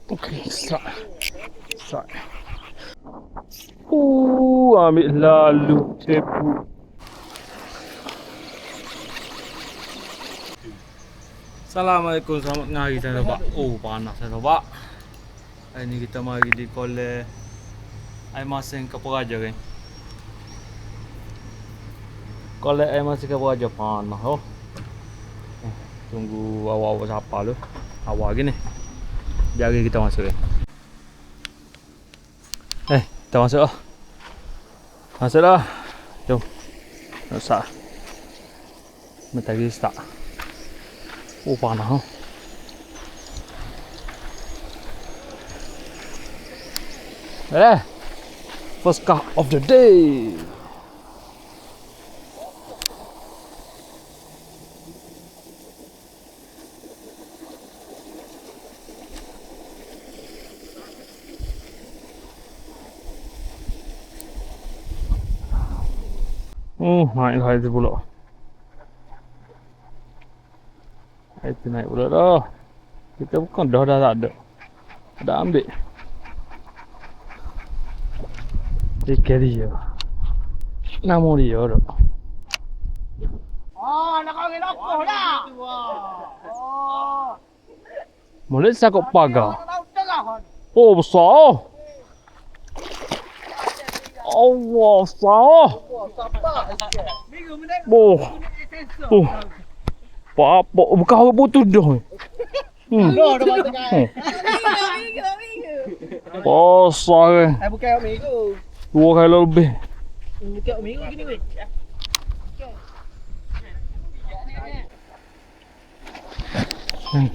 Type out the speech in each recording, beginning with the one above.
Okey, strike. Ambil lalu cepu. Assalamualaikum, selamat tengah hari saya nampak. Oh, panas saya nampak. Hari ni kita mari di kolej air masin Kapuraja kan. Kolej air masin Kapuraja panas oh. Tunggu awal-awal siapa lu. Awal gini. Jari kita masuk kan. Kita masuk lah. Masuk lah. Jom. Masuk. Bentar lagi start. Oh, panas oh. First car of the day. Naik itu pula. Itu naik pula dah. Kita bukan dah tak ada. Dah ambil. Ikan dia. Nama dia dah. Nak kahwin aku dah. Boleh sakut pagar. Laut tengah. Oh, besar. Allah, besar. Minggu menit. Oh. Apa bukan orang putus dah. Dah mati kan. Besar kan. Bukan minggu. 2 kali lebih. Bukan minggu gini weh.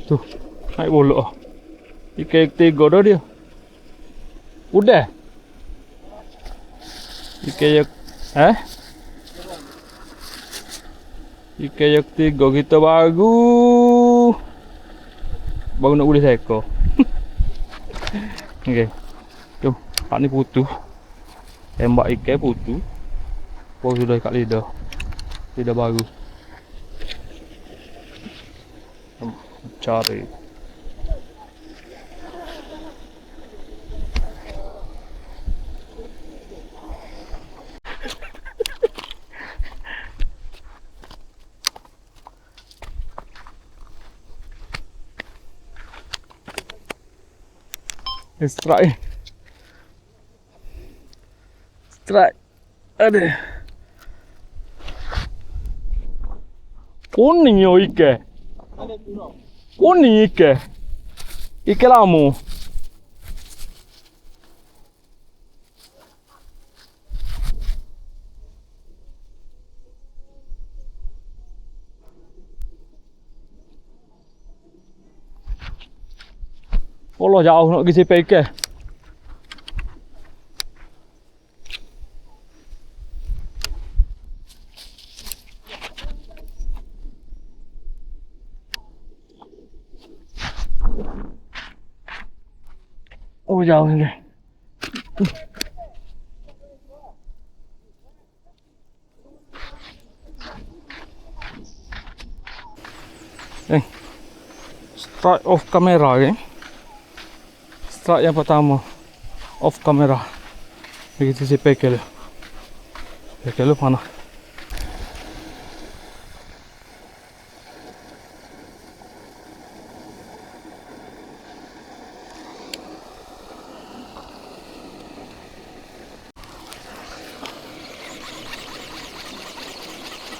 Tu. Naik bola. Ikan ketiga dah dia. Udah. Ikan yang Ikan yang ketiga kita baru nak boleh seekor. Okey. Jom. Pak ni putus. Tembak ikan putus. Baru sudah kat lidah. Lidah baru. Cari. Strike. Ada. Kuning yo ikan. Kuning ikan. Ikan lama. Allah jauh nak pergi sipai ikan. Oh, jauh ni. Strike off kamera kan. Strike yang pertama off kamera. Begitu si pekel. Pekel panas.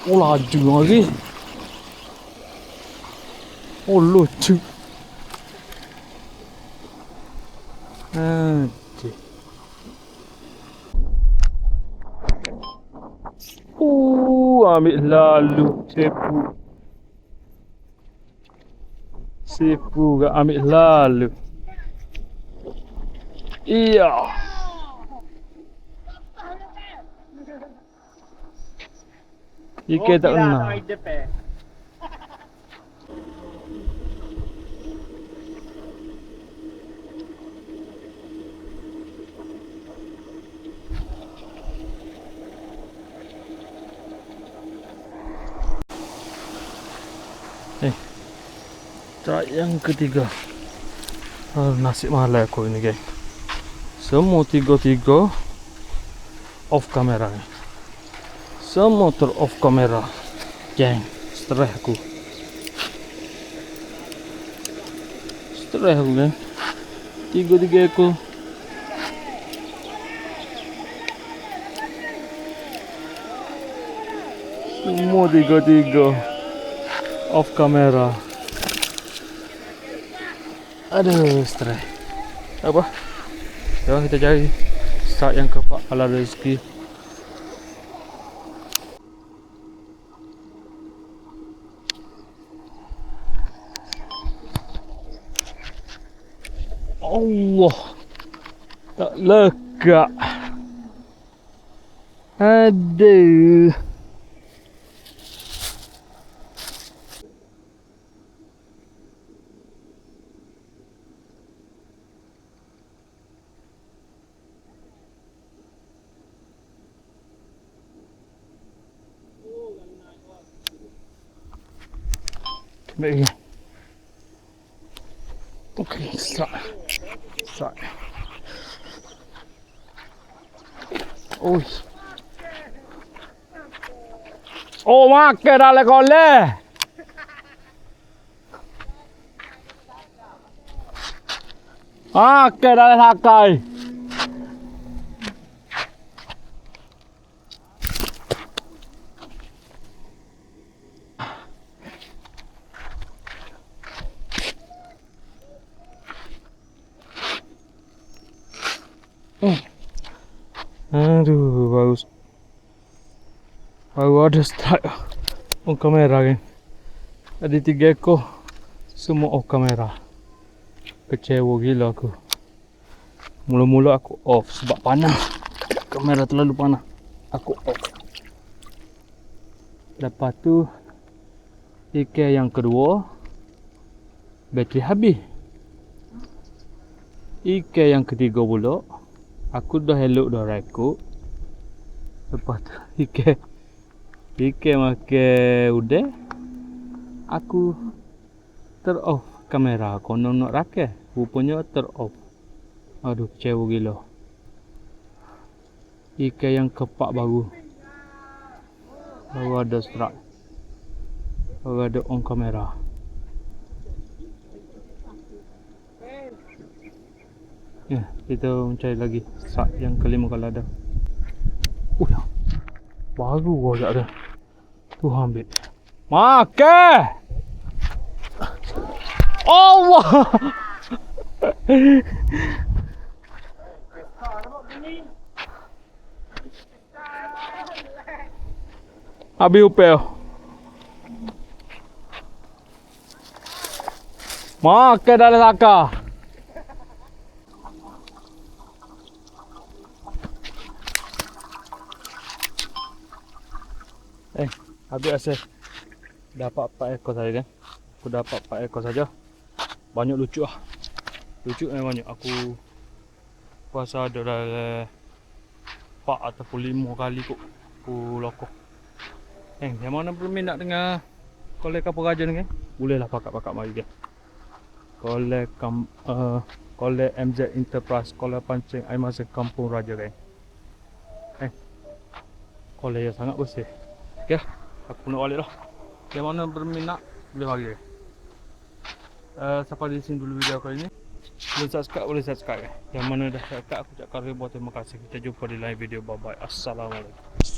Oh, laju lagi. Oh, lucu. Ambil lalu cepu. Cepu gak ambil lalu. Iya. Ikan tak kena. Strike yang ketiga. Nasib malah aku ini geng. Semua tiga-tiga off kamera ni. Semua ter off kamera. Geng, stres aku. Stres aku geng. Tiga-tiga aku. Semua tiga-tiga off kamera. Aduh, stres. Apa? Jom kita cari start yang keempat ala rezeki. Allah, tak lega. Aduh. Baik. Okey, start. Oi. Oh, makan dah le kole. Makan dah le sakai. Aduh, baru ada start on kamera kan. Ada 3 ekor semua off kamera. Kecewa gila aku. Mula-mula aku off sebab panas. Kamera terlalu panas. Aku off. Lepas tu ikan yang kedua bateri habis. Ikan yang ketiga pula aku dah elok dah rekod. Lepas tu ikan makan udah. Aku ter-off kamera. Konon nak rakyat. Rupanya ter-off. Aduh, kecewa gila. Ikan yang keempat baru ada strike. Baru ada on kamera. Ya, kita mencari lagi strike yang kelima kalau ada. Baru gua tak ada. Tu ambil. Makan! Allah! Habis upel. Makan dalam sakar. Habis asal dapat 4 ekor saja kan. Aku dapat 4 ekor saja. Banyak lucu lah. Lucu memang banyak. Aku puasa ada dalam 4 ataupun 5 kali kot aku lokok. Yang mana berminat dengan kolek kapal raja ni kan? Bolehlah pakat-pakat mari kan. Kolek MZ Enterprise, kolek pancing air masak kampung raja kan. Kolek yang sangat bersih. Okay, aku nak balik lah. Yang mana berminat boleh mari. Sampai di sini dulu video kali ini. Belum subscribe boleh subscribe. Yang mana dah subscribe aku ucapkan ribuan terima kasih. Kita jumpa di lain video. Bye bye. Assalamualaikum.